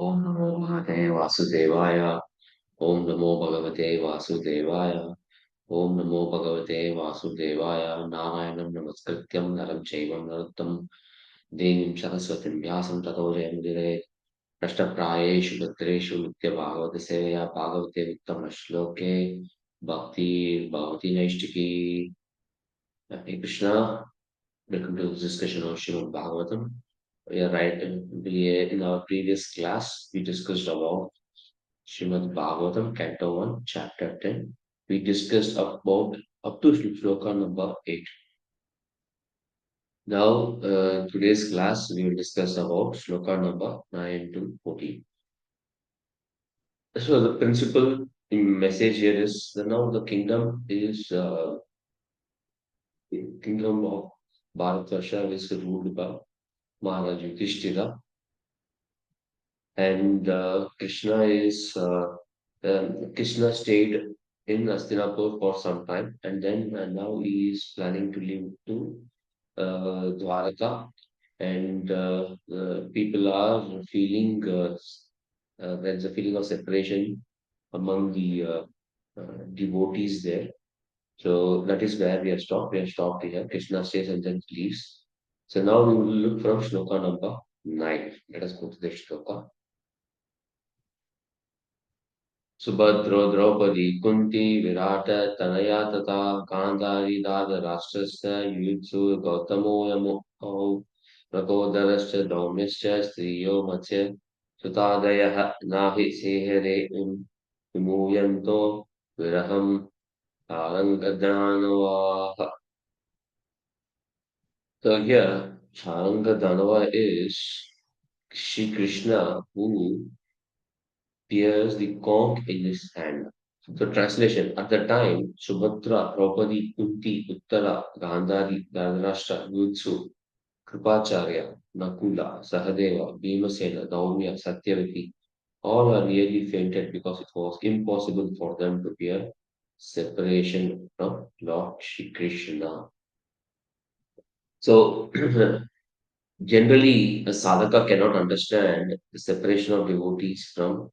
ॐ नमो भगवते वासुदेवाय। ॐ नमो भगवते वासुदेवाय। ॐ नमो भगवते वासुदेवाय। नारायणं नमस्कृत्यं नरं चैव नरोत्तमं देवीं सरस्वतीं व्यासं ततो जयमुदीरये। नष्टप्रायेषु भद्रेषु नित्यभागवतसेवया भागवते उत्तमश्लोके भक्तिर्भवति नैष्टिकी। Hare Krishna. Welcome to this discussion of Srimad Bhagavatam. We are right in our previous class, we discussed about Srimad Bhagavatam, Canto 1, Chapter 10. We discussed about up to Shloka number 8. Now, today's class, we will discuss about Shloka number 9 to 14. So, the principal message here is that now the kingdom is kingdom of Bharatvarsha is ruled by Maharaj Yudhishthira, and Krishna stayed in Hastinapur for some time, and then now he is planning to leave to Dwaraka, and the people are feeling there's a feeling of separation among the devotees there. So that is where we are stopped. We are stopped here. Krishna stays and then leaves. So now we will look from shloka number 9. Let us go to the shloka. सुभद्रो Draupadi Kunti Virat Tanaya तथा गान्धारी राष्ट्रस्य युयुत्सु गौतमो यमो प्रकोदरश्च दौम्यश्च स्त्रियो मत्स्य सुतादयः नाहि सेहरे विमूयन्तो विरहम् Sharangadhanava. So here, Sharangadhanava is Shri Krishna who bears the conch in his hand. The translation at the time, Subhadra, Draupadi, Kunti, Uttara, Gandhari, Dhritarashtra, Yudsu, Kripacharya, Nakula, Sahadeva, Bhimasena, Daumya, Satyavati, all are nearly fainted because it was impossible for them to bear separation from Lord Shri Krishna. So, generally, a sadhaka cannot understand the separation of devotees from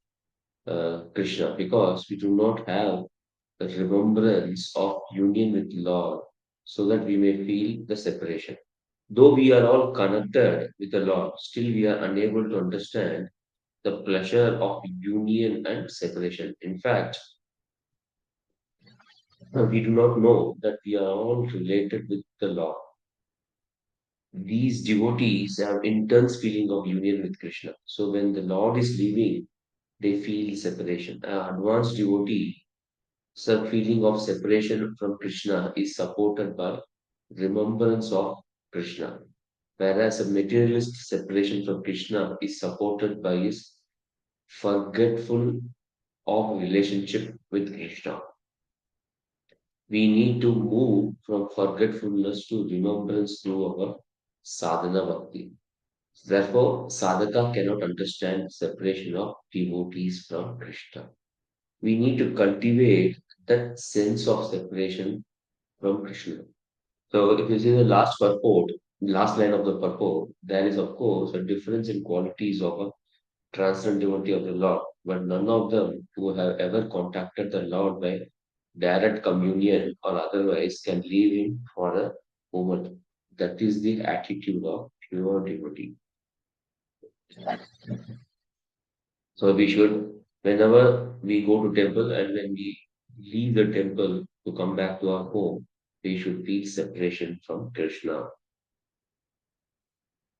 Krishna because we do not have the remembrance of union with Lord so that we may feel the separation. Though we are all connected with the Lord, still we are unable to understand the pleasure of union and separation. In fact, we do not know that we are all related with the Lord. These devotees have intense feeling of union with Krishna. So when the Lord is leaving, they feel separation. An advanced devotee, some feeling of separation from Krishna is supported by remembrance of Krishna, whereas a materialist separation from Krishna is supported by his forgetful of relationship with Krishna. We need to move from forgetfulness to remembrance through our sadhana bhakti. Therefore, sadhaka cannot understand separation of devotees from Krishna. We need to cultivate that sense of separation from Krishna. So, if you see the last purport, last line of the purport, there is of course a difference in qualities of a transcendent devotee of the Lord, but none of them who have ever contacted the Lord by direct communion or otherwise can leave him for a moment. That is the attitude of pure devotee. So we should, whenever we go to temple and when we leave the temple to come back to our home, we should feel separation from Krishna.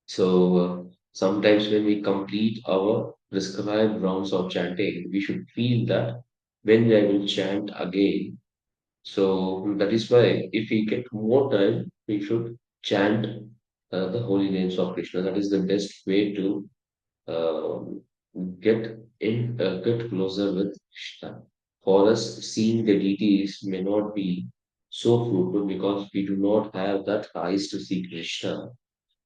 So sometimes when we complete our prescribed rounds of chanting, we should feel that when I will chant again. So that is why if we get more time, we should chant the holy names of Krishna. That is the best way to um, get closer with Krishna. For us, seeing the deities may not be so fruitful because we do not have that eyes to see Krishna.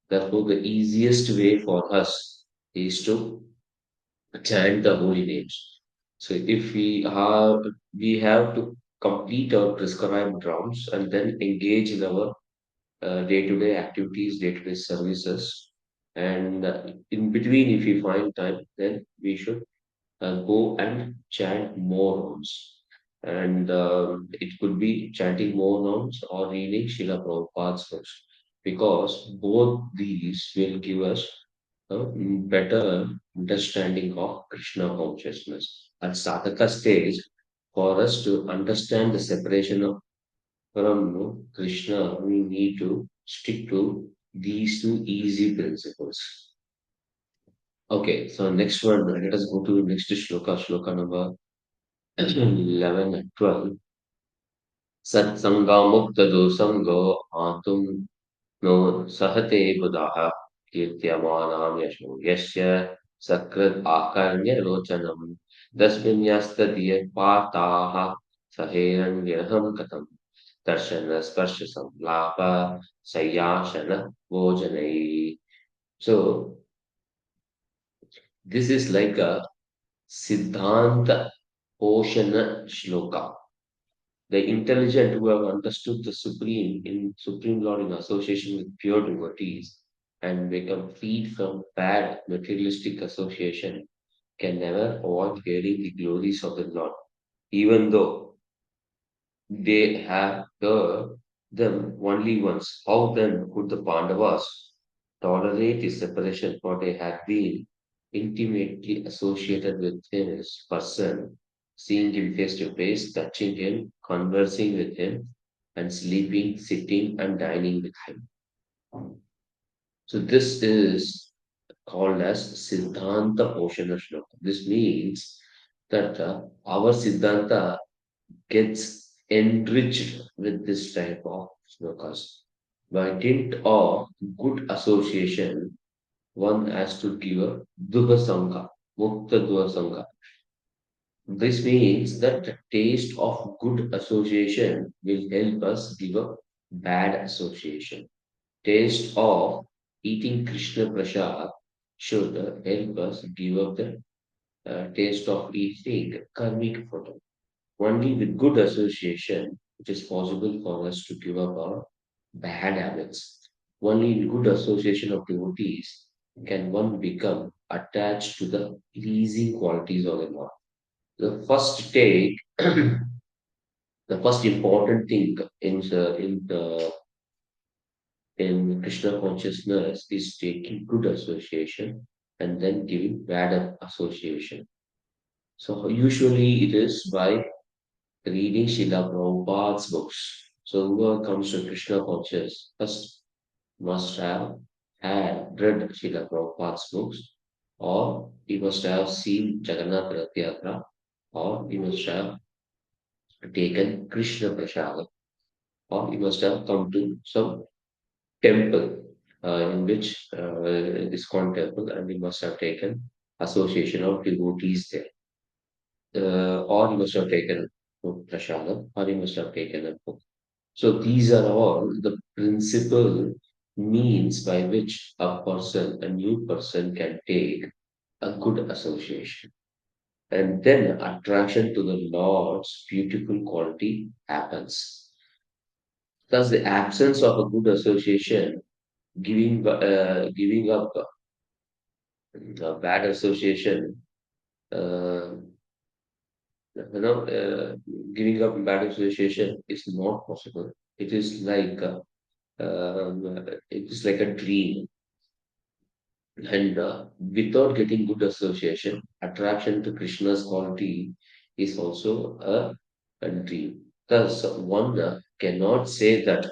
Therefore, the easiest way for us is to chant the holy names. So, if we have to complete our prescribed rounds and then engage in our day-to-day activities, day-to-day services. And in between, if we find time, then we should go and chant more rounds. And it could be chanting more rounds or reading Srila Prabhupada's books, because both these will give us a better understanding of Krishna consciousness. At Sadhaka stage, for us to understand the separation of from Krishna, we need to stick to these two easy principles. Okay, so next one, let us go to next shloka, shloka number 11 and 12. Satsangamukta dosango atum no sahate buddha kirtyamanam yasho yasya sakrat akarnya lochanam dasmin yastadiya pataha saheran virham katam darshana sparsha samlapa sayyashana vojanai. So this is like a Siddhanta Oshana Shloka. The intelligent who have understood the Supreme Lord in association with pure devotees and become freed from bad materialistic association can never avoid hearing the glories of the Lord, even though they have heard them only once. How then could the Pandavas tolerate his separation, for they had been intimately associated with his person, seeing him face to face, touching him, conversing with him, and sleeping, sitting, and dining with him. So this is called as Siddhanta Poshana Shloka. This means that our Siddhanta gets enriched with this type of shlokas. By dint of good association, one has to give a Dubha Sangha, Mukta Dubha Sangha. This means that the taste of good association will help us give up bad association. Taste of eating Krishna Prasad should help us give up the taste of eating karmic food. Only with good association it is possible for us to give up our bad habits. Only in good association of devotees can one become attached to the pleasing qualities of the Lord. The first take, the first important thing in Krishna consciousness is taking good association and then giving bad association. So usually it is by reading Srila Prabhupada's books. So whoever comes to Krishna conscious first must have had read Srila Prabhupada's books, or he must have seen Jagannath Rath Yatra, or he must have taken Krishna Prasad, or he must have come to some temple in which ISKCON temple, and he must have taken association of devotees there. Or he must have taken Prashadam, or he must have taken a book. So these are all the principal means by which a new person can take a good association. And then attraction to the Lord's beautiful quality happens. Thus, the absence of a good association, giving up a bad association, uh, giving up bad association is not possible. It is like it is like a dream. And without getting good association, attraction to Krishna's quality is also a dream. Thus, one cannot say that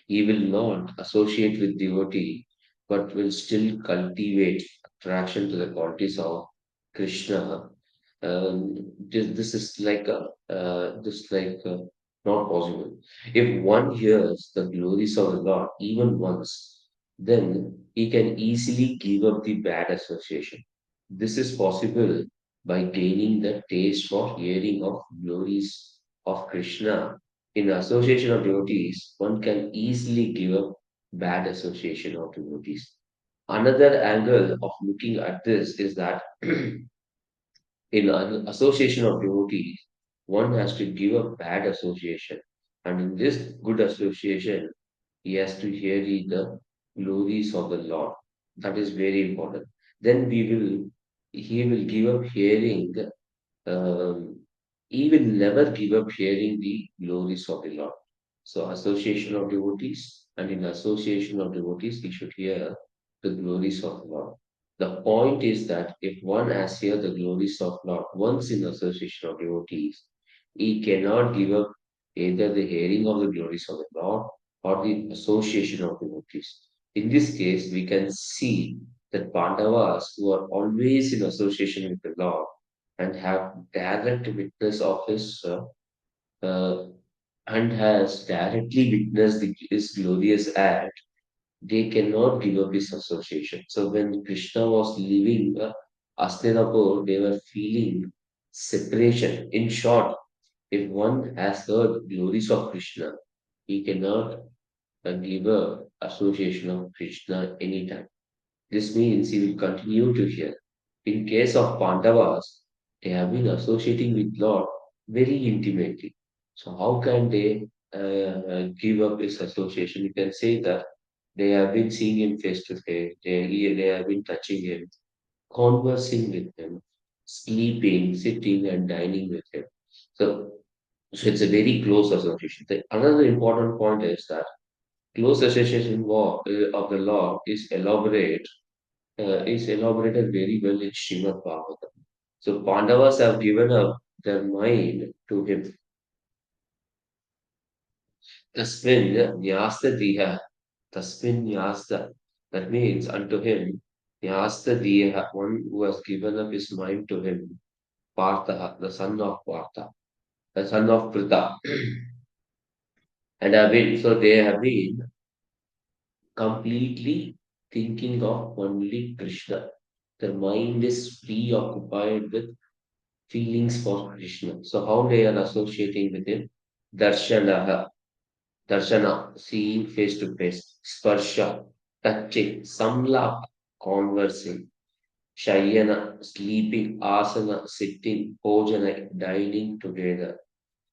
he will not associate with devotee, but will still cultivate attraction to the qualities of Krishna. This is like not possible. If one hears the glories of the Lord even once, then he can easily give up the bad association. This is possible by gaining the taste for hearing of glories of Krishna. In association of devotees, one can easily give up bad association of devotees. Another angle of looking at this is that in an association of devotees, one has to give up bad association. And in this good association, he has to hear the glories of the Lord. That is very important. Then he will give up hearing, um, he will never give up hearing the glories of the Lord. So, association of devotees, and in association of devotees, he should hear the glories of the Lord. The point is that if one has heard the glories of Lord once in association of devotees, he cannot give up either the hearing of the glories of the Lord or the association of devotees. In this case, we can see that Pandavas who are always in association with the Lord and have direct witness of uh, and has directly witnessed his glorious act, they cannot give up his association. So when Krishna was leaving Hastinapur, they were feeling separation. In short, if one has heard glories of Krishna, he cannot give up association of Krishna anytime. This means he will continue to hear. In case of Pandavas, they have been associating with Lord very intimately. So how can they give up this association? You can say that they have been seeing him face to face. They have been touching him, conversing with him, sleeping, sitting, and dining with him. So, so it's a very close association. Another important point is that close association of the law is elaborated very well in Srimad Bhagavatam. So Pandavas have given up their mind to him. Tasmin nyasta diha. Tasmin nyasta. That means unto him, nyasta diha, one who has given up his mind to him, Partha, the son of Partha, the son of Pritha. And have been, so they have been completely thinking of only Krishna. Their mind is preoccupied with feelings for Krishna. So how they are associating with him? Darshana, darshana, seeing face to face. Sparsha, touching. Samlapa, conversing. Shayana, sleeping. Asana, sitting. Bhojana, dining together.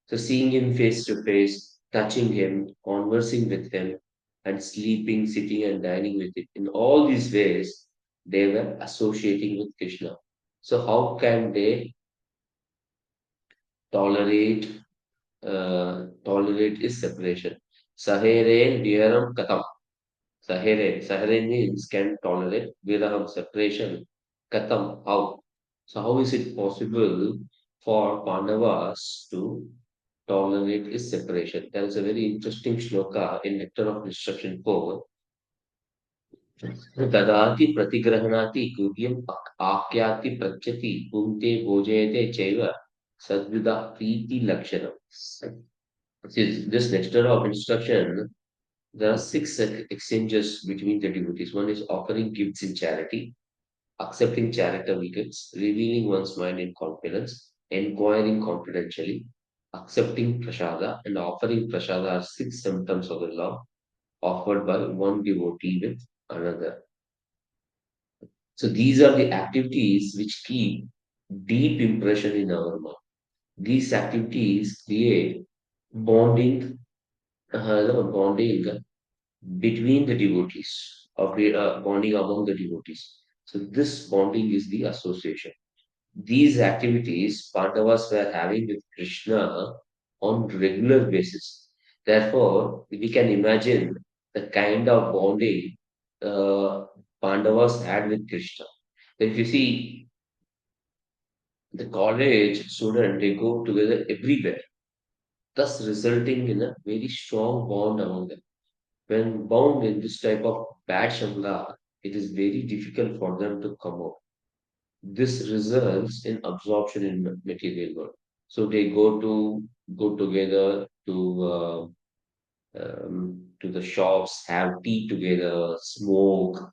So seeing him face to face, touching him, conversing with him, and sleeping, sitting, and dining with him. In all these ways, they were associating with Krishna. So how can they tolerate tolerate is separation? Sahere Viharam Katam. Sahere means can tolerate Viraham separation. Katam, how? So how is it possible for Pandavas to tolerate is separation? There is a very interesting shloka in Nectar of Instruction 4. ददाति प्रतिग्रहणाति गुह्यम् आख्याति पृच्छति पुङ्क्ते भोजयते चैव सद्विदा प्रीति लक्षणम्. This nectar of instruction, there are six exchanges between the devotees. One is offering gifts in charity, accepting charitable gifts, revealing one's mind in confidence, inquiring confidentially, accepting prasada, and offering prasada are six symptoms of the law offered by one devotee with another. So these are the activities which keep deep impression in our mind. These activities create bonding, bonding between the devotees, of bonding among the devotees. So this bonding is the association. These activities Pandavas were having with Krishna on regular basis. Therefore, we can imagine the kind of bonding uh, Pandavas had with Krishna. If you see the college student, they go together everywhere, thus resulting in a very strong bond among them. When bound in this type of bad shamla, it is very difficult for them to come out. This results in absorption in material world. So they go together to the shops, have tea together, smoke,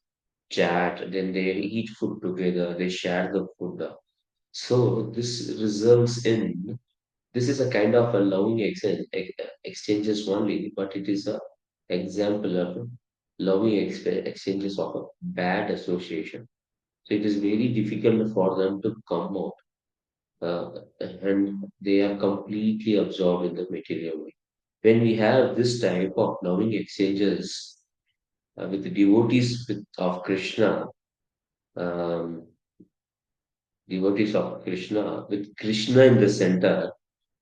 chat. Then they eat food together. They share the food. So this results in this is a kind of a loving exchanges only, but it is a example of loving exchanges of a bad association. So it is very difficult for them to come out, and they are completely absorbed in the material world. When we have this type of loving exchanges, with the devotees of Krishna, um, devotees of Krishna, with Krishna in the center,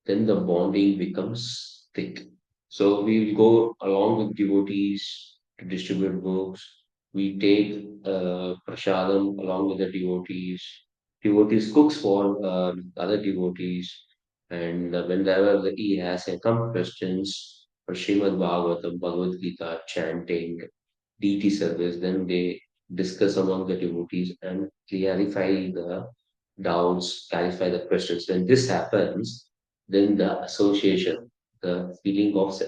then the bonding becomes thick. So we will go along with devotees to distribute books. We take prasadam along with the devotees. Devotees cooks for other devotees, and whenever he has some questions for Srimad Bhagavatam, Bhagavad Gita, chanting, deity service, then they discuss among the devotees and clarify the doubts, clarify the questions. When this happens, then the association, the feeling of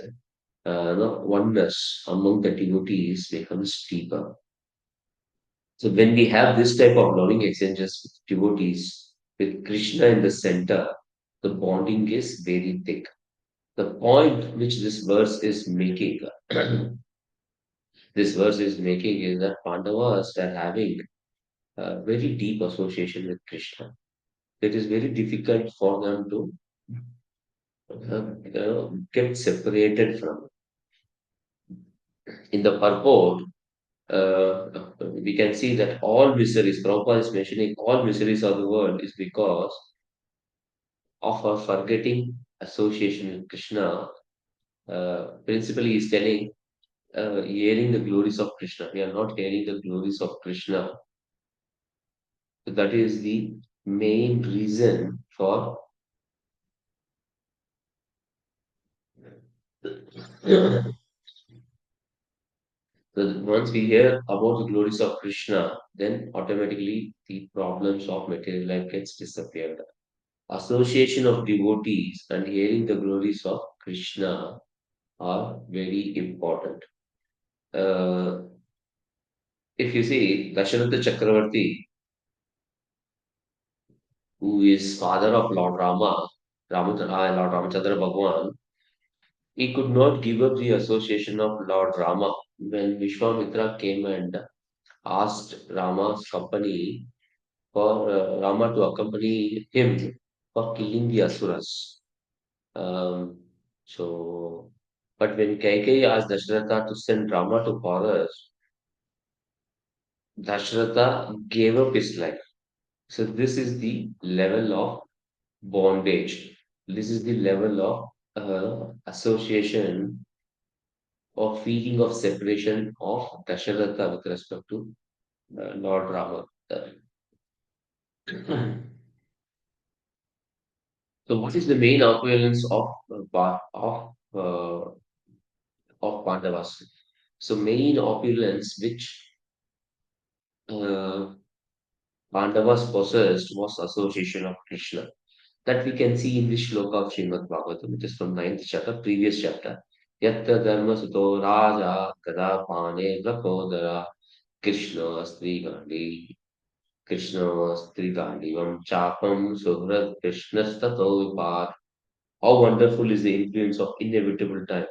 no, oneness among the devotees becomes deeper. So when we have this type of loving exchanges with devotees, with Krishna in the center, the bonding is very thick. The point which this verse is making, this verse is making is that Pandavas are having a very deep association with Krishna. It is very difficult for them to get separated from. In the purport, we can see that all miseries, Prabhupada is mentioning all miseries of the world is because of our forgetting association with Krishna. Principally, is telling, hearing the glories of Krishna. We are not hearing the glories of Krishna. So that is the main reason for. So once we hear about the glories of Krishna, then automatically the problems of material life gets disappeared. Association of devotees and hearing the glories of Krishna are very important. Uh, if you see Dasharatha Chakravarti, who is father of Lord Rama, Lord Ramachandra Bhagwan, he could not give up the association of Lord Rama. When Vishwamitra came and asked Rama's company for Rama to accompany him for killing the Asuras. Um, so, but when Kaikeyi asked Dasharatha to send Rama to forest, Dasharatha gave up his life. So this is the level of bondage. This is the level of association or feeling of separation of Dasharatha with respect to Lord Rama. So what is the main appearance of Pandavas? So main opulence which uh, Pandavas possessed was association of Krishna. That we can see in this shloka of Srimad Bhagavatam, which is from ninth chapter, previous chapter. Yatta dharma suto raja kada pane lakodara Krishna astri gandhi Krishna astri gandivam chapam suhrat Krishna stato vipar. How wonderful is the influence of inevitable time.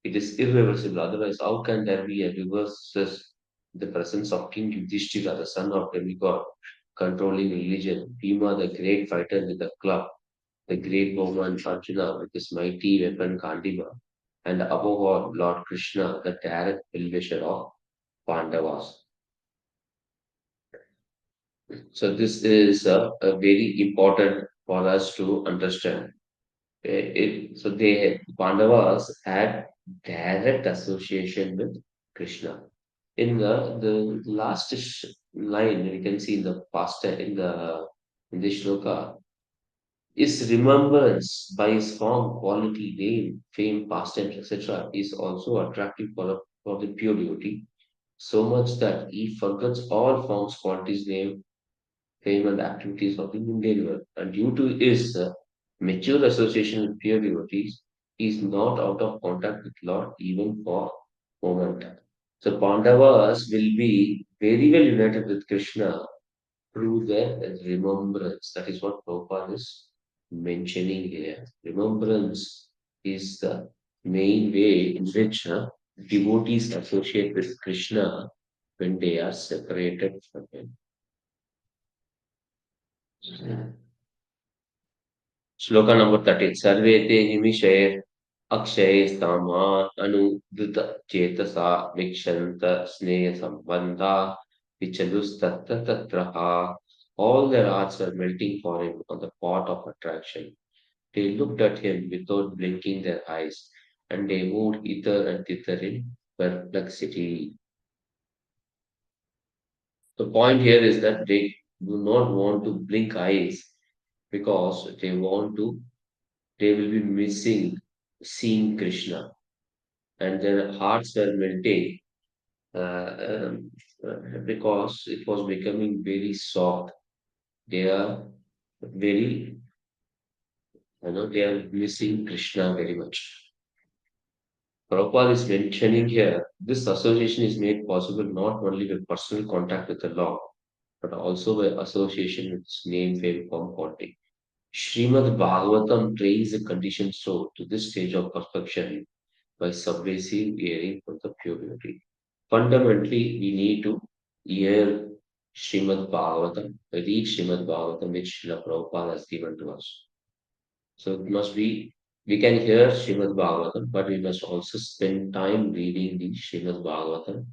It is irreversible. Otherwise, how can there be a reverse the presence of King Yudhishthira, the son of demigod, controlling religion, Bhima, the great fighter with the club, the great Bhagwan Arjuna with his mighty weapon Gandiva, and above all, Lord Krishna, the direct well-wisher of Pandavas. So this is very important for us to understand. So Pandavas had direct association with Krishna. In the last line, you can see in the past in the shloka, his remembrance by his form, quality, name, fame, pastimes, etc., is also attractive for the pure devotee, so much that he forgets all forms, qualities, name, fame, and activities of the mundane world. And due to his mature association with pure devotees, he is not out of contact with Lord even for a moment. So Pandavas will be very well united with Krishna through their remembrance. That is what Prabhupada is mentioning here. Remembrance is the main way in which devotees associate with Krishna when they are separated from him. Shloka number 13. Sarve te nimishaye Akshay स्थामा अनुद्रुत चेतसा वीक्षन्त स्नेह संबंधा विचलुस्तत्र तत्रहा. All their hearts were melting for him on the pot of attraction. They looked at him without blinking their eyes, and they moved hither and thither in perplexity. The point here is that they do not want to blink eyes because they will be missing seeing Krishna, and their hearts were melting because it was becoming very soft. They are very, they are missing Krishna very much. Prabhupada is mentioning here this association is made possible not only by personal contact with the Lord, but also by association with its name, fame, form, quality. Srimad Bhagavatam trains the conditioned soul to this stage of perfection by subversive hearing from the pure beauty. Fundamentally, we need to hear Srimad Bhagavatam, read Srimad Bhagavatam, which Srila Prabhupada has given to us. So it must be, we can hear Srimad Bhagavatam, but we must also spend time reading the Srimad Bhagavatam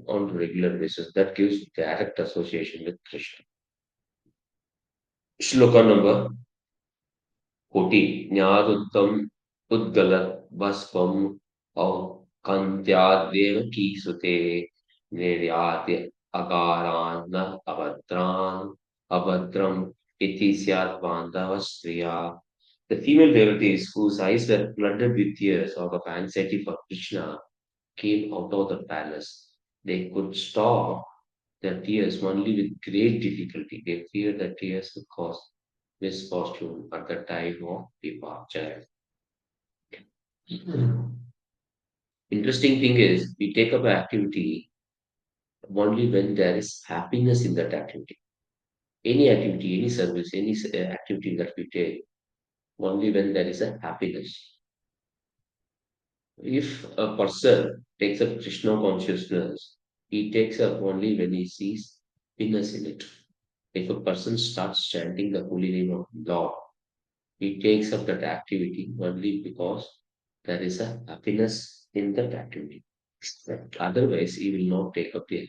on a regular basis. That gives direct association with Krishna. Shloka number 14. Jnaduttam Udgalat Baspam Kantyadeva Kisute Niryati Agaran Abadran Abadram Iti Syat Bandhavastriya. The female devotees whose eyes were flooded with tears out of anxiety for Krishna came out of the palace. They could stop their tears only with great difficulty. They feared that tears would cause misfortune at the time of departure. Interesting thing is, we take up an activity only when there is happiness in that activity. Any activity, any service, any activity that we take, only when there is a happiness. If a person takes up Krishna consciousness, he takes up only when he sees happiness in it. If a person starts chanting the holy name of Lord, he takes up that activity only because there is a happiness in that activity. Otherwise, he will not take up the.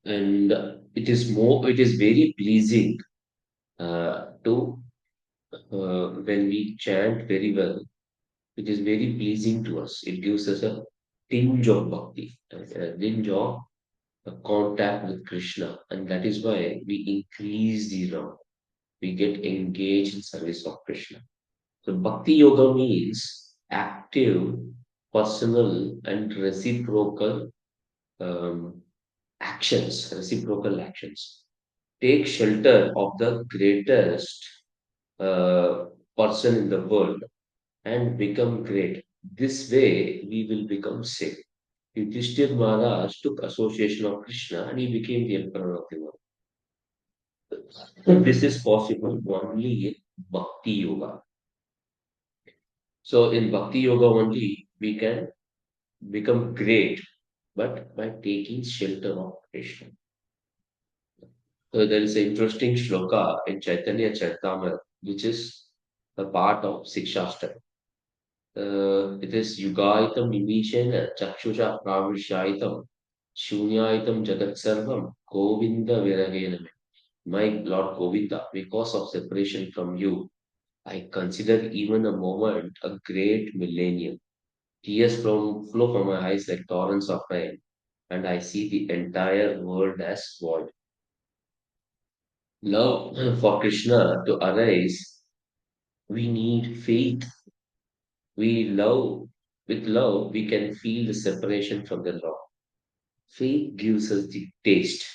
And it is very pleasing to when we chant very well. It is very pleasing to us. It gives us a tinge of bhakti, a tinge of contact with Krishna, and that is why we increase the round. We get engaged in service of Krishna. So bhakti yoga means active, personal, and reciprocal um, reciprocal actions. Take shelter of the greatest uh, person in the world and become great. This way, we will become safe. Yudhishthir Maharaj took association of Krishna and he became the emperor of the world. And this is possible only in Bhakti Yoga. So in Bhakti Yoga only, we can become great, but by taking shelter of Krishna. So there is an interesting shloka in Chaitanya Charitamrita, which is a part of Sikshastra. It is Yugaitam Vimishena Chakshusha Pravishaitam Shunyaitam Jagat Sarvam Govinda Viragename. My Lord Govinda, because of separation from you, I consider even a moment a great millennium. Tears flow from my eyes like torrents of rain, and I see the entire world as void. Love for Krishna to arise, we need faith. With love, we can feel the separation from the Lord. Faith gives us the taste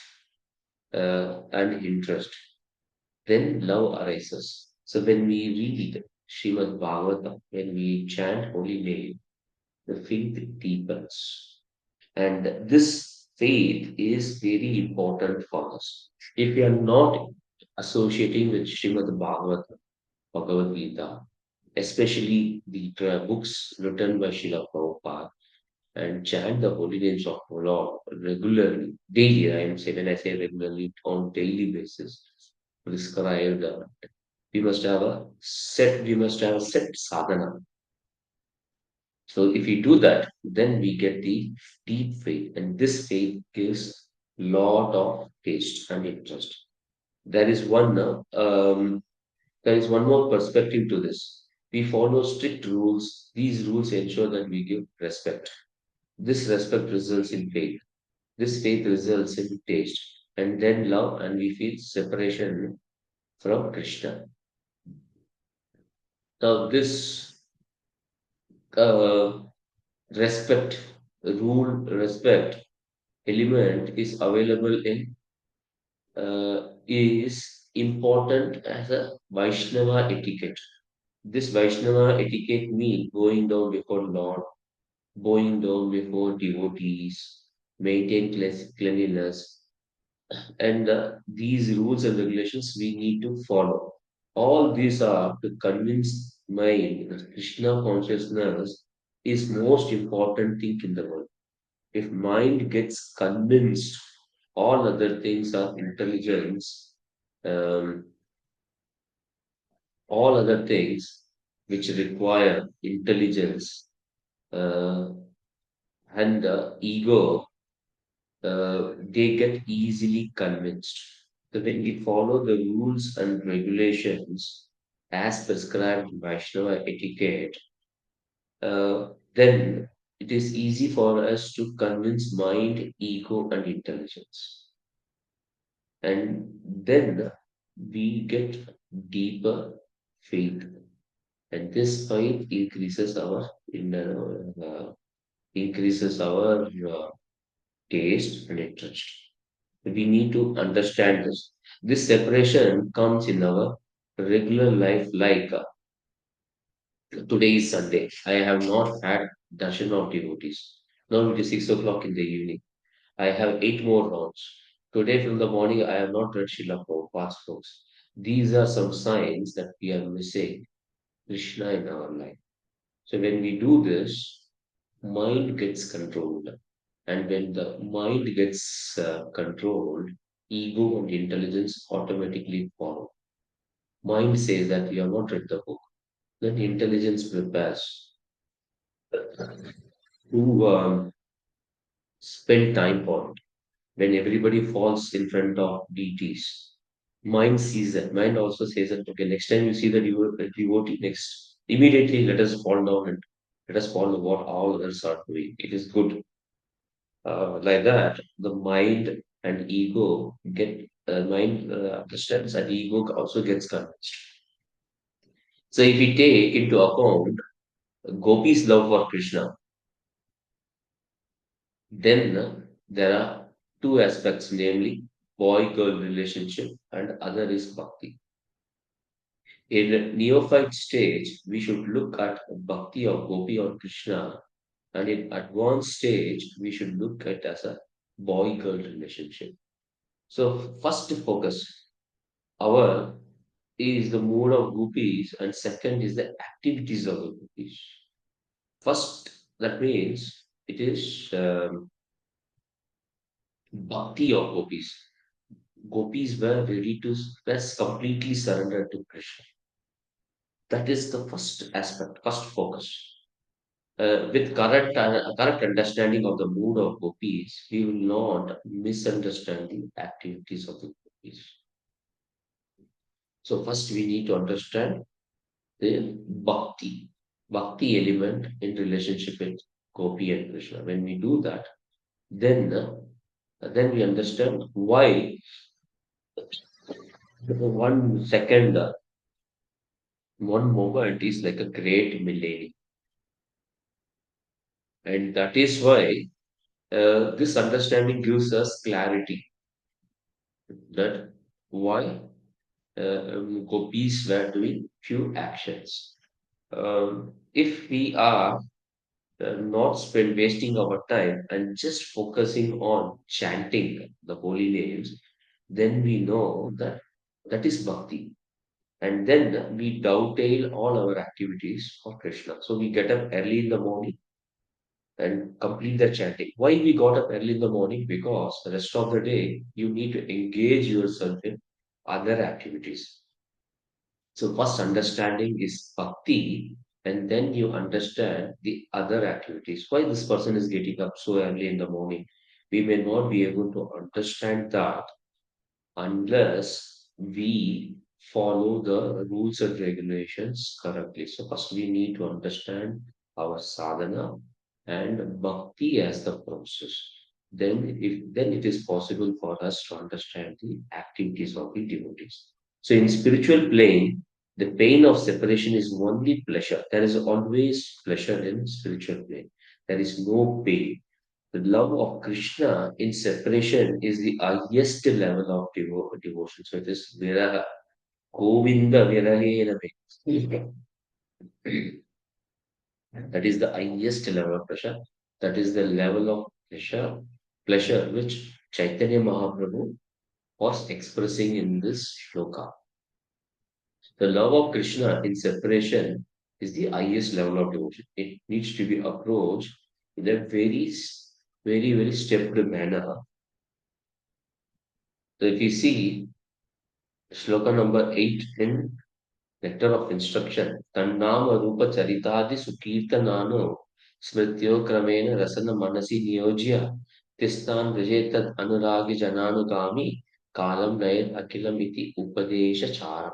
and interest. Then love arises. So when we read Srimad Bhagavatam, when we chant holy name, the faith deepens. And this faith is very important for us. If we are not associating with Srimad Bhagavatam, Bhagavad Gita, especially the books written by Srila Prabhupada, and chant the holy names of the Lord regularly, daily. I am saying when I say regularly, on daily basis, prescribed. We must have a set sadhana. So if we do that, then we get the deep faith, and this faith gives lot of taste and interest. There is one more perspective to this. We follow strict rules. These rules ensure that we give respect. This respect results in faith. This faith results in taste, and then love, and we feel separation from Krishna. Now, this uh, respect, respect element is important as a Vaishnava etiquette. This Vaishnava etiquette means going down before Lord, bowing down before devotees, maintain cleanliness, and these rules and regulations we need to follow. All these are to convince mind that Krishna consciousness is most important thing in the world. If mind gets convinced all other things are intelligence, um, all other things which require intelligence uh, and ego, they get easily convinced. So when we follow the rules and regulations as prescribed in Vaishnava etiquette, then it is easy for us to convince mind, ego, and intelligence. And then we get deeper faith. And this faith increases our taste and interest. We need to understand this. This separation comes in our regular life, like today is Sunday. I have not had darshan of devotees. Now it is 6 o'clock in the evening. I have eight more rounds. Today from the morning, I have not read Srila Prabhupada's books. These are some signs that we are missing Krishna in our life. So when we do this, mind gets controlled. And when the mind gets controlled, ego and intelligence automatically follow. Mind says that you have not read the book. Then intelligence prepares to spend time for it. When everybody falls in front of deities, mind sees that. Mind also says that, okay, next time you see the devotee, next, immediately let us fall down and let us follow what all others are doing. It is good. Like that, the mind and ego get mind understands and ego also gets convinced. So if we take into account Gopi's love for Krishna, then there are two aspects, namely boy-girl relationship and other is bhakti. In neophyte stage, we should look at bhakti of Gopi or Krishna, and in advanced stage, we should look at as a boy-girl relationship. So first focus our is the mood of gopis, and second is the activities of the gopis. First, that means it is bhakti of gopis. Gopis were ready to completely surrender to Krishna. That is the first aspect, first focus. With correct understanding of the mood of gopis, we will not misunderstand the activities of the gopis. So first we need to understand the bhakti element in relationship with gopi and Krishna. When we do that, then we understand why 1 second, one moment is like a great millennium. And that is why this understanding gives us clarity that why gopis were doing few actions. If we are not spend wasting our time and just focusing on chanting the holy names, then we know that that is bhakti. And then we dovetail all our activities for Krishna. So we get up early in the morning and complete the chanting. Why we got up early in the morning? Because the rest of the day you need to engage yourself in other activities. So first understanding is bhakti, and then you understand the other activities. Why this person is getting up so early in the morning? We may not be able to understand that unless we follow the rules and regulations correctly. So first we need to understand our sadhana and bhakti as the process. Then it is possible for us to understand the activities of the devotees. So in spiritual plane, the pain of separation is only pleasure. There is always pleasure in spiritual plane. There is no pain. The love of Krishna in separation is the highest level of devotion. So it is Viraha, Govinda Virahena. That is the highest level of pleasure. That is the level of pleasure which Chaitanya Mahaprabhu was expressing in this shloka. The love of Krishna in separation is the highest level of devotion. It needs to be approached in a very stepped manner. So if you see shloka number 8 in Nectar of Instruction, Tannama Rupa Charitadi Sukirtanano Smrityo Kramena Rasana Manasi Niyojya Tistan Vijetad Anuragi Jananugami Kalam Nayat Akilam Iti Upadesha Chara.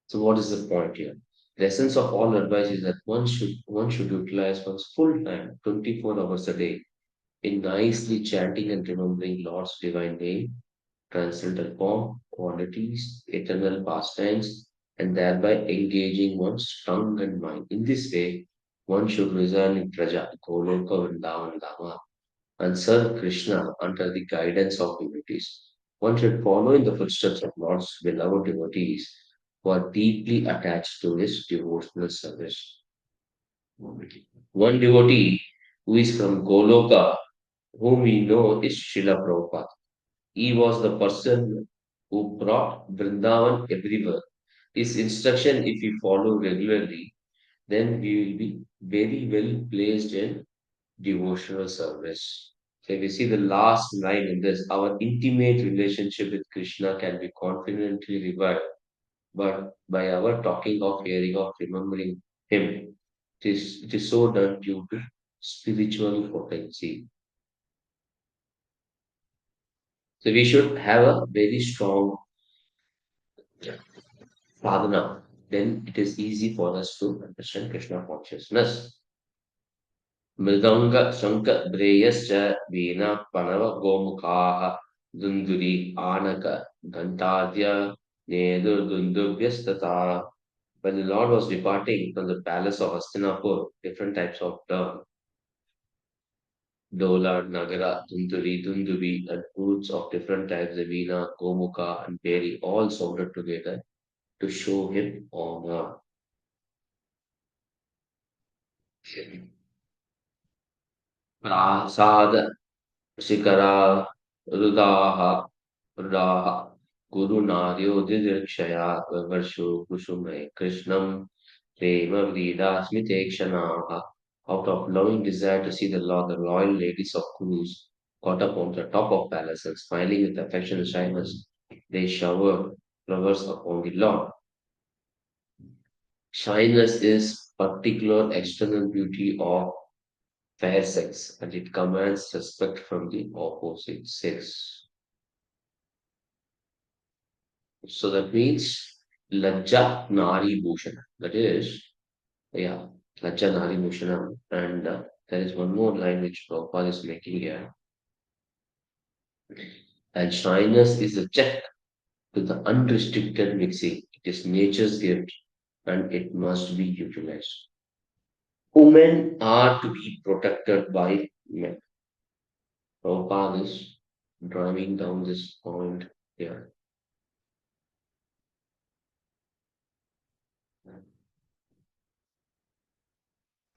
So what is the point here? The essence of all advice is that one should utilize one's full time, 24 hours a day, in nicely chanting and remembering Lord's divine name, transcendental form, qualities, eternal pastimes, and thereby engaging one's tongue and mind. In this way, one should reside in Praja, Goloka, Vrindavan, Dharma, and serve Krishna under the guidance of devotees. One should follow in the footsteps of Lord's beloved devotees who are deeply attached to his devotional service. One devotee who is from Goloka, whom we know is Srila Prabhupada. He was the person who brought Vrindavan everywhere. His instruction, if we follow regularly, then we will be very well placed in devotional service. So if we see the last line in this, our intimate relationship with Krishna can be confidently revived, but by our talking of, hearing of, remembering Him, it is so done due to spiritual potency. So we should have a very strong sadhana. Then it is easy for us to understand Krishna consciousness. Mridanga Shanka Breyascha Veena Panava Gomukaha Dunduri Anaka Gantadya Nedur Dundubhyastata. When the Lord was departing from the palace of Hastinapur, different types of Dola, Nagara, Dunduri, Dundubi, and fruits of different types, the Veena, Gomukha, and Peri, all sounded together to show him honor. प्रासाद shikhara रुदाः रुदाः गुरुनार्यो दिदृक्षया वर्षो कुसुमे कृष्णं प्रेम व्रीडास्मितेक्षणाः. Out of loving desire to see the Lord, the royal ladies of Kurus got up on the top of palaces, smiling with affectionate shyness. They showered flowers upon the Lord. Shyness is particular external beauty of fair sex, and it commands respect from the opposite sex. So that means Lajja Nari Bhushan. That is, yeah, Lajja Nari Bhushanam. And there is one more line which Prabhupada is making here. And shyness is a check to the unrestricted mixing. It is nature's gift and it must be utilized. Women are to be protected by men. Prabhupada is driving down this point here.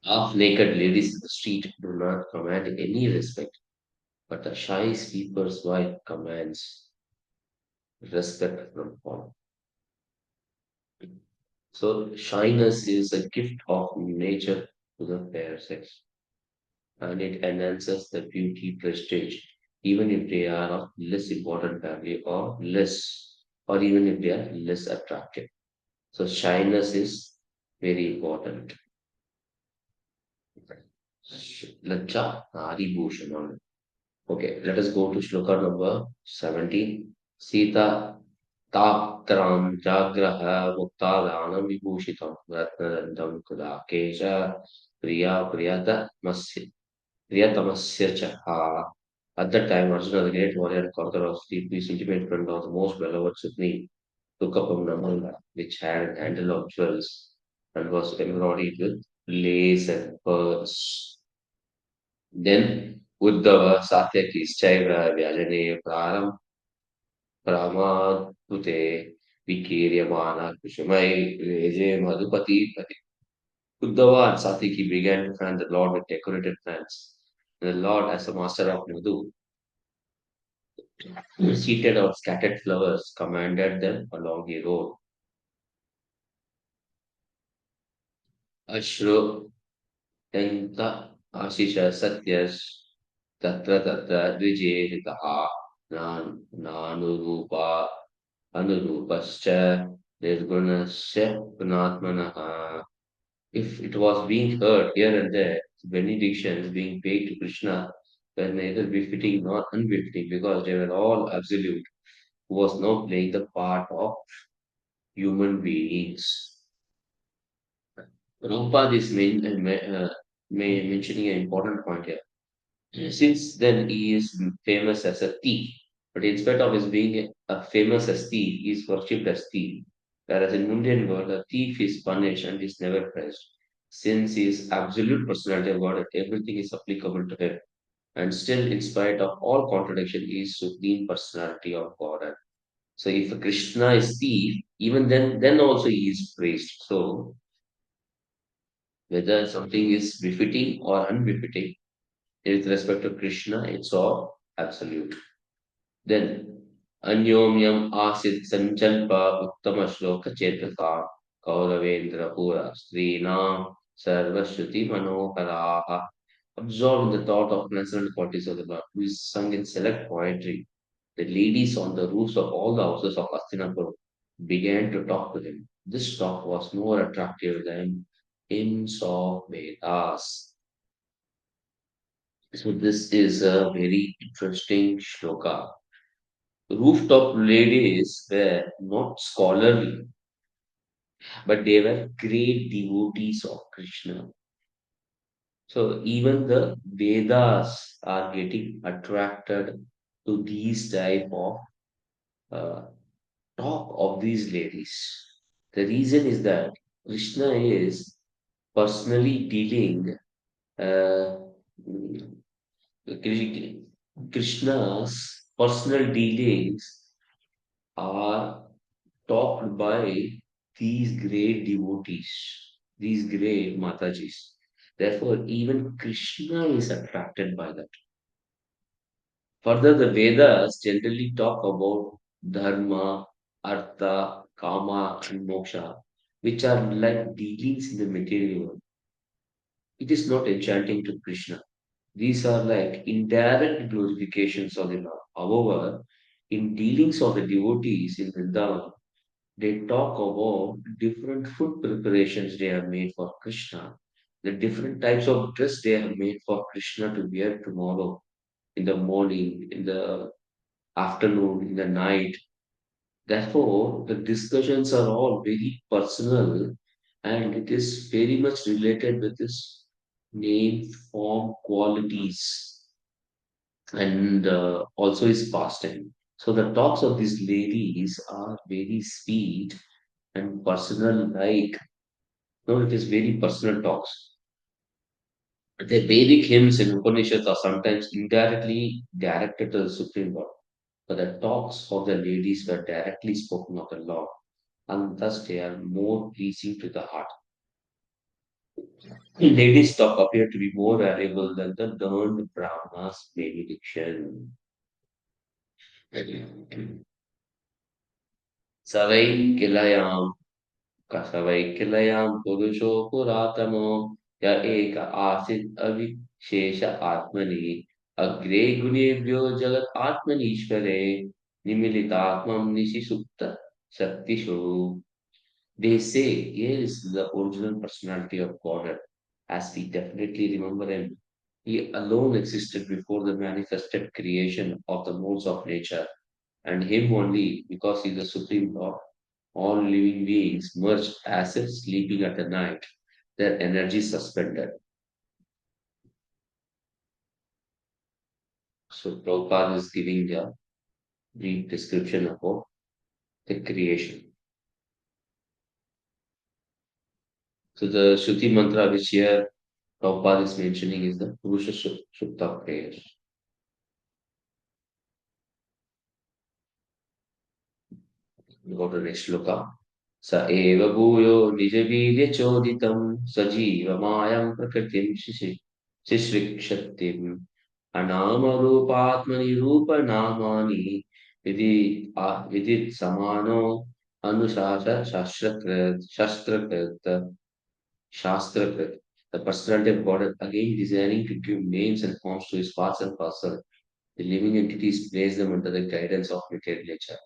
Half-naked ladies in the street do not command any respect, but a shy sweeper's wife commands respect from all. So shyness is a gift of nature to the fair sex, and it enhances the beauty prestige, even if they are of less important family or less. or even if they are less attractive. So shyness is very important. Lacha Nari Bhushanam. Okay, let us go to shloka number 17. Sita Taptram Jagraha Muktadhanam Vibhushitam Ratnadandam Kudakesha Priyatamasya Chaha. At that time, Arjuna, the great warrior and conqueror of deeply intimate friend of the most beloved Supreme, took up a Namanga, which had a handle of jewels and was embroidered with lace and pearls. Then Uddhava Satyaki Chaiva Vyajane Pramadute Vikiryamana Kushamai Veje Madhupati Pati. Uddhava and Satyaki began to fan the Lord with decorated plants. The Lord, as a master of Madhu, seated on scattered flowers, commanded them along a road. Ashru Tenta Ashisha Satyas Tatra Tatra Dvijetaha Nanurupa Anurupascha Nirgunasya Gunatmanaha. If it was being heard here and there, benedictions being paid to Krishna were neither befitting nor unbefitting because they were all absolute, who was now playing the part of human beings. Prabhupada is mentioning an important point here. Since then, he is famous as a thief, but in spite of his being famous as thief, he is worshipped as thief. Whereas in Indian world, a thief is punished and is never praised. Since he is absolute personality of God, everything is applicable to him. And still, in spite of all contradiction, he is supreme personality of God. And so, if Krishna is thief, even then also he is praised. So, whether something is befitting or unbefitting, with respect to Krishna, it's all absolute. Then, Anyomyam Asit Sanchalpa Uttama Shloka Chetaka Kauravendra Pura Srinam Sarvashruti Manoharaha. Absorbed in the thought of pleasant qualities of the Lord, who is sung in select poetry. The ladies on the roofs of all the houses of Hastinapur began to talk to him. This talk was more attractive than hymns of Vedas. So this is a very interesting shloka. Rooftop ladies were not scholarly, but they were great devotees of Krishna. So even the Vedas are getting attracted to these type of uh, talk of these ladies. The reason is that Krishna is personally dealing uh, Krishna's personal dealings are talked by these great devotees, these great Matajis. Therefore, even Krishna is attracted by that. Further, the Vedas generally talk about Dharma, Artha, Kama, and Moksha, which are like dealings in the material world. It is not enchanting to Krishna. These are like indirect glorifications of the Lord. However, in dealings of the devotees in Vrindavan, they talk about different food preparations they have made for Krishna, the different types of dress they have made for Krishna to wear tomorrow, in the morning, in the afternoon, in the night. Therefore, the discussions are all very personal and it is very much related with this name, form, qualities, and also his pastime. So the talks of these ladies are very sweet and personal, like no, it is very personal talks. The Vedic hymns in Upanishads are sometimes indirectly directed to the Supreme Lord, but the talks of the ladies were directly spoken of the Lord, and thus they are more pleasing to the heart. Ladies' talk appear to be more valuable than the learned Brahma's benediction. Savai kilayam Kasavaikilayam Purusho Puratamo Ya Eka Asit Avishesha Atmani Agre Gunebhyo Jagat Atmanishvare Nimilitatmam Nishisupta Shaktishu. They say here is the original personality of Godhead, as we definitely remember him. He alone existed before the manifested creation of the modes of nature, and him only, because he is the supreme Lord. All living beings merge as if sleeping at the night, their energy suspended. So Prabhupada is giving a brief description about the creation. So the Shruti mantra which here Prabhupada is mentioning is the Purusha Sukta prayer. Go to next shloka. स एव भूयो निजवीर्यचोदितं सजीवमायं प्रकृतिं शिश्रिक्षतिम् अनामरूपात्मनिरूपनामानि विदित् समानो अनुशास शास्त्रकृत. The personality of God again desiring to give names and forms to his parts and parcel. The living entities place them under the guidance of material nature.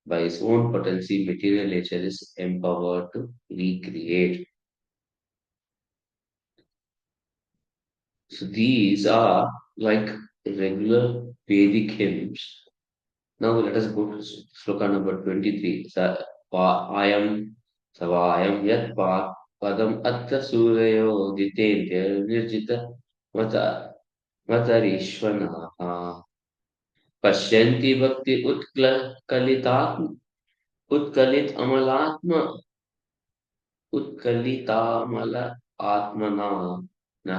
By its own potency, material nature is empowered to recreate. So these are like regular Vedic hymns. Now let us go to sloka number 23. Ayam Savayam Yat Padam Atta Suryo Ditendya Nirjita Mata Matarishvanaha Pashyanti Bhakti Utkalit Amalatma उत्कलितामल आत्मना न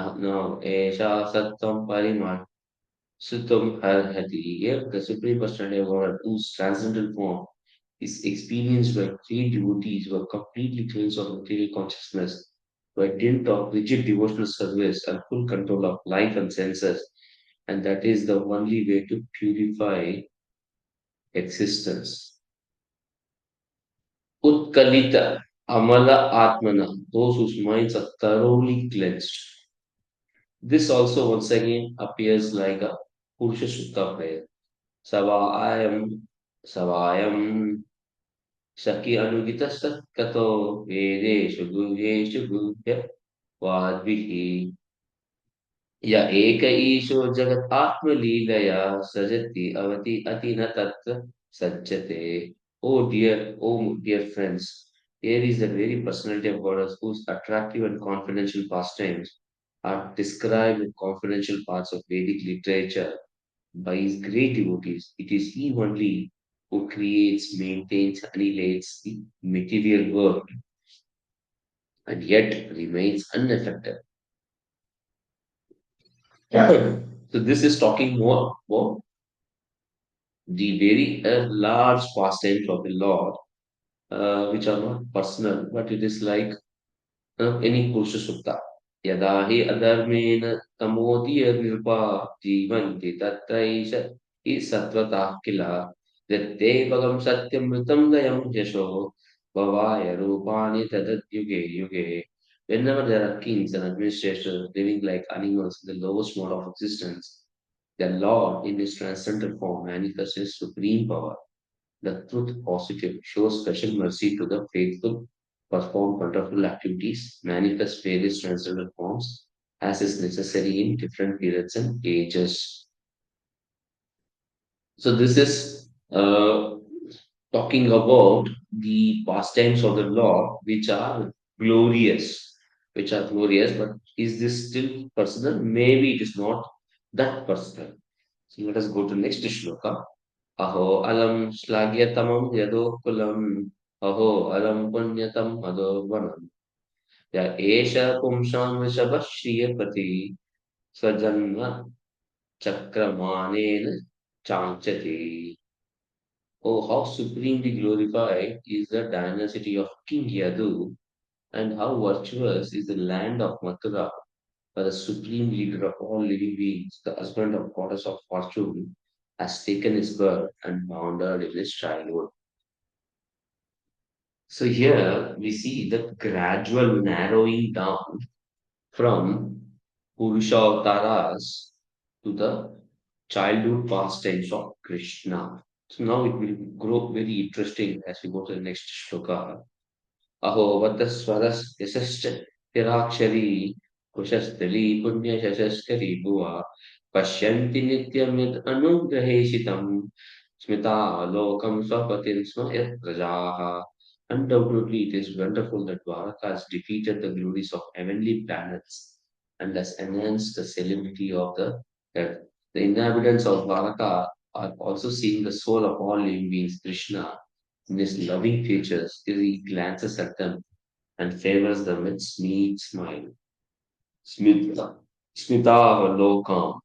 ऐसा सत्वम परिमाण sutam harhati. Here, the Supreme Personality of God, whose transcendental form is experienced by three devotees who are completely cleansed of material consciousness by dint of rigid devotional service and full control of life and senses. And that is the only way to purify existence. Utkalita Amala Atmana, those whose minds are thoroughly cleansed. This also once again appears like a Purusha Sutta prayer. Savayam, Savayam, Shaki Anugita Satkato, Vedeshu Guyeshu Gubhya, Vadvihi, या एक ईशो जगत आत्मलीलया सजति अवति अतिन तत्र सज्जते. Oh dear friends, here is the very personality of God whose attractive and confidential pastimes are described in confidential parts of Vedic literature by his great devotees. It is he only who creates, maintains, annihilates the material world and yet remains unaffected. So this is talking more about the very large pastimes of the Lord, which are not personal, but it is like any Purusha Sutta. Yada hi adharmena tamodiya nirpa jivanti tatraisha hi satvatah kila yatte bhagam satyam mritam dayam yasho bhavaya rupani tadat yuge yuge. Whenever there are kings and administrators living like animals in the lowest mode of existence, the Lord, in his transcendental form, manifests his supreme power. The truth positive shows special mercy to the faithful, perform wonderful activities, manifest various transcendental forms as is necessary in different periods and ages. So this is talking about the pastimes of the Lord, which are glorious. But is this still personal? Maybe it is not that personal. So let us go to next shloka. Aho alam shlagyatamam yadokulam. Aho alam punyatam adovanam. Ya esha pumsam rishabha shriyapati swajanma chakramanena chanchati. Oh, how supremely glorified is the dynasty of King Yadu, and how virtuous is the land of Mathura, where the supreme leader of all living beings, the husband of goddess of fortune, has taken his birth and wandered in his childhood. So here we see the gradual narrowing down from Purusha Avtaras to the childhood pastimes of Krishna. So now it will grow very interesting as we go to the next shloka. अहोवतस्वरस् यशश्च तिराक्षरी Kushasthali पुण्यशशस्करी भुवा पश्यन्ति नित्यं यद् अनुग्रहेशितं स्मितालोकं स्वपतिं स्म यत् प्रजाः. Undoubtedly, it is wonderful that Dwaraka has defeated the glories of heavenly planets and has enhanced the celebrity of the earth. The inhabitants of Dwaraka are also seeing the soul of all living beings, Krishna, in his loving features. He glances at them and favors them with sweet smile. Smita, Smita Lokam.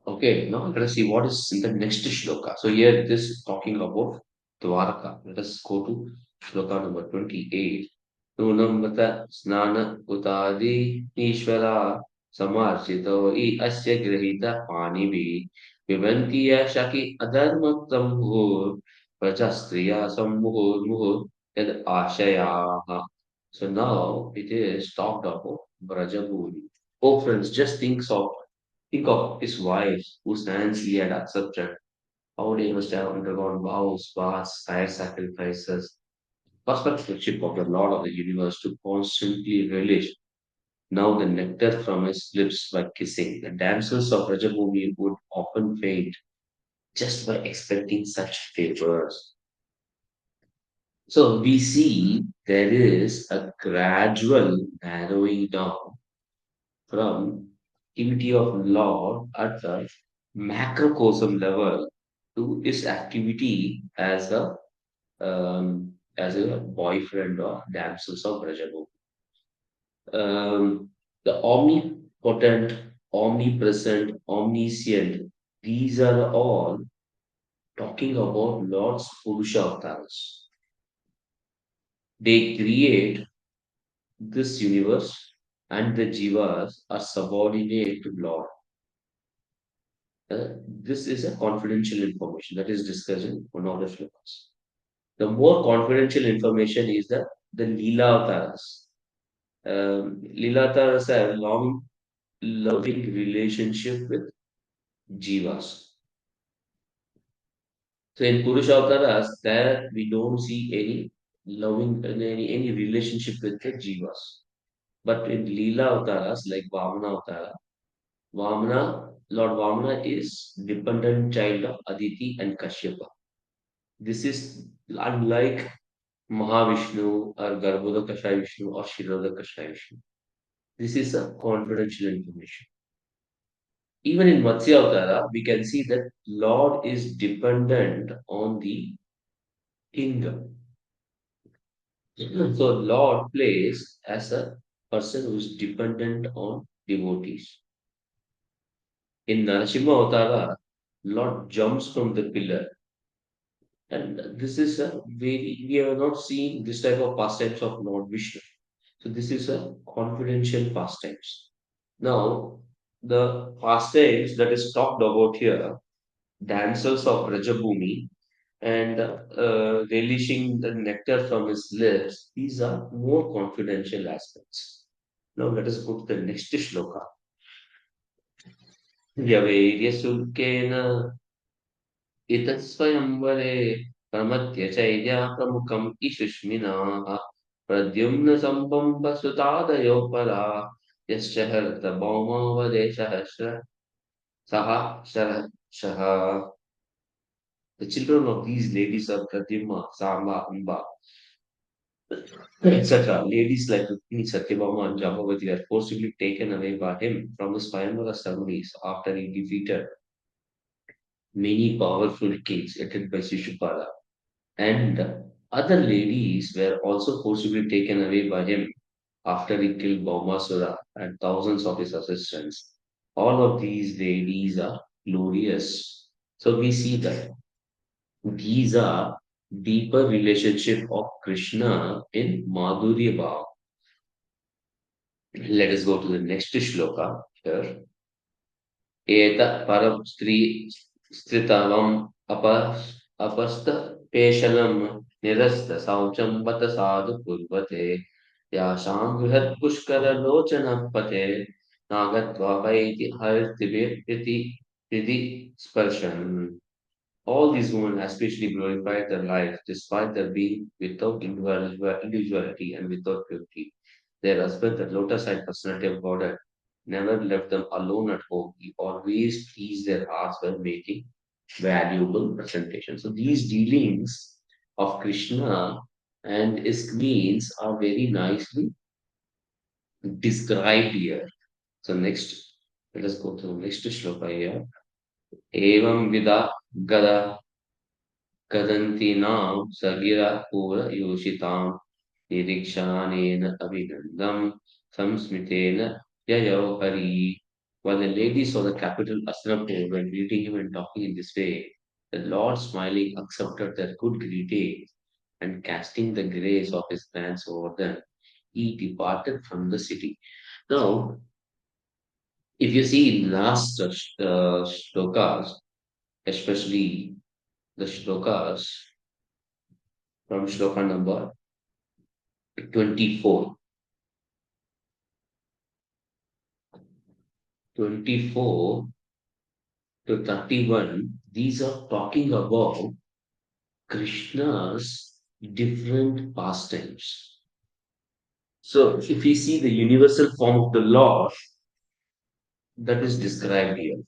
Okay, now let us see what is in the next shloka. So here this is talking about Dwaraka. Let us go to shloka number 28. Nunamata snana utadi ishvara samarchito I asya grahita panivi vivanti shaki adharmaktam bhur prajastriya sammuhur muhur yad ashayaha. So now it is talked about Brajabhumi. Oh friends, just think of his wife, whose hands he had accepted, how they must have undergone vows, fasts, fire sacrifices, perspective of the Lord of the universe to constantly relish. Now the nectar from his lips by kissing. The damsels of Rajabhumi would often faint just by expecting such favors. So we see there is a gradual narrowing down from activity of Lord at the macrocosm level to his activity as a boyfriend or damsels of Rajabu. The omnipotent, omnipresent, omniscient, these are all talking about Lord's Purusha avatars. They create this universe and the jivas are subordinate to Lord. This is a confidential information that is discussed in one of the shlokas. The more confidential information is the Leela Avtaras. Leela Avtaras have long loving relationship with Jivas. So in Purusha Avtaras, there we don't see any loving any relationship with the Jivas. But in Leela Avtaras, like Vamana Avtara, Lord Vamana is dependent child of Aditi and Kashyapa. This is unlike Mahavishnu or Garbhodakashayi Vishnu or Shirodakashayi Vishnu. This is a confidential information. Even in Matsya Avtara, we can see that Lord is dependent on the kingdom. So Lord plays as a person who is dependent on devotees. In Narasimha Avtara, Lord jumps from the pillar. And this is a we have not seen this type of pastimes of Lord Vishnu. So this is a confidential pastimes. Now, the pastimes that is talked about here, dancers of Rajabhumi and relishing the nectar from his lips, these are more confidential aspects. Now let us go to the next shloka. Yaveryasukena इतस्वयंवरे प्रमथ्य चैद्या प्रमुखम् इषुष्मिनाः Pradyumna सम्बम्ब सुतादयो परा यश्च हरत भौमावदेशः सः शरशः. The children of these ladies are Pradyumna, Samba, Amba, etc. Ladies like Rukmini, Satyabhama, and Jambavati are forcibly taken away by him from his Swayamvara ceremonies after he defeated many powerful kings headed by Shishupala. And other ladies were also forcibly taken away by him after he killed Baumasura and thousands of his assistants. All of these ladies are glorious. So we see that these are deeper relationship of Krishna in Madhurya Bhav. Let us go to the next shloka here. एत परम स्त्री स्त्रितवम अपस्त पेशलम निरस्त शौचम बत साधु पूर्वते यासां बृहत् पुष्कर लोचन पते नागत्वा वैति हर्तिभिर्ति Priti Sparshan. All these women especially glorified their life despite their being without individuality and without purity. Their husband, the lotus-eyed personality of Godhead, never left them alone at home. He always pleased their hearts by making valuable presentations. So these dealings of Krishna and his queens are very nicely described here. So next, let us go to the next shloka here. Evam vida gada कदन्तीनां सगिरपूरयोषितां निरीक्षानेन अभिनन्दं संस्मितेन ययौ Hari. While the ladies of the capital Asrapur were greeting him and talking in this way, the Lord smiling accepted their good greetings and casting the grace of his glance over them, he departed from the city. Now, if you see in last shlokas, especially the shlokas from shloka number 24. 24 to 31, these are talking about Krishna's different pastimes. So, if we see the universal form of the Lord that is described here,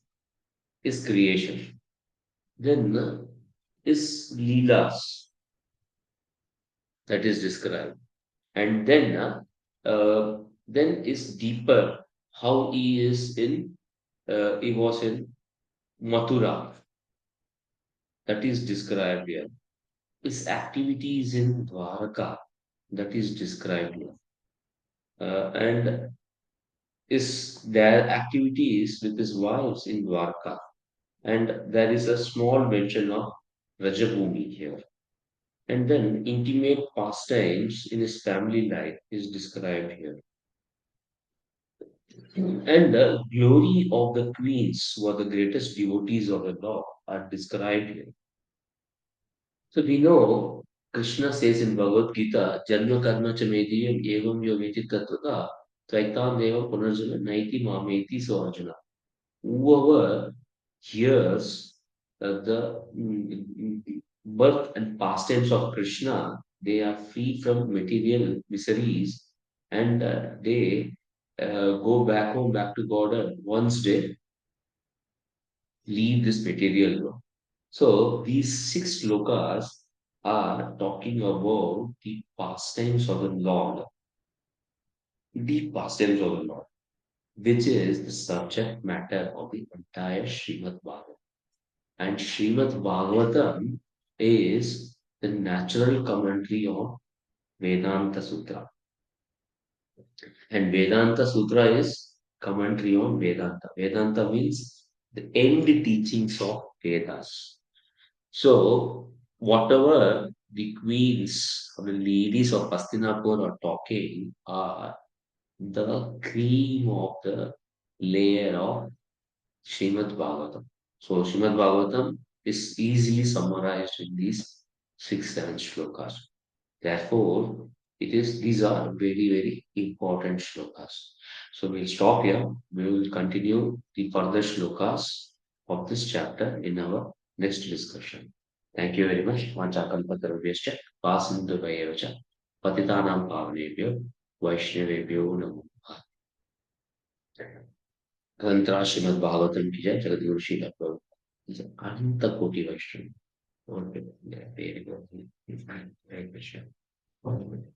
is creation. Then is Leelas that is described. And then is deeper how he was in Mathura, that is described here. His activities in Dwaraka, that is described here. And his their activities with his wives in Dwarka. And there is a small mention of Rajabhumi here. And then intimate pastimes in his family life is described here. And the glory of the queens, who are the greatest devotees of the Lord, are described here. So we know Krishna says in Bhagavad Gita, Janma karma cha mediyam evam yo veti tatvata tvaitam eva punarjana naiti mameti so Arjuna. Whoever hears the birth and pastimes of Krishna, they are free from material miseries and they go back home, back to God once they leave this material world. So these six lokas are talking about the pastimes of the Lord, the pastimes of the Lord, which is the subject matter of the entire Srimad Bhagavatam. And Srimad Bhagavatam is the natural commentary on Vedanta Sutra. And Vedanta Sutra is commentary on Vedanta. Vedanta means the end teachings of Vedas. So, whatever the queens or the ladies of Hastinapur are talking are the cream of the layer of Srimad Bhagavatam. So, Srimad Bhagavatam is easily summarized in these six, seven shlokas. Therefore, these are very, very important shlokas. So we'll stop here. We will continue the further shlokas of this chapter in our next discussion. Thank you very much. Vanchakalpatarubhyascha Vasindhavayavacha Patitanam Pavanebhyo Vaishnavebhyo Namo. Tantra Srimad Bhagavatam ki jai Jagadguru Srila Prabhupada. Ananta Koti Vaishnava. Okay. Yeah, very good. Very good.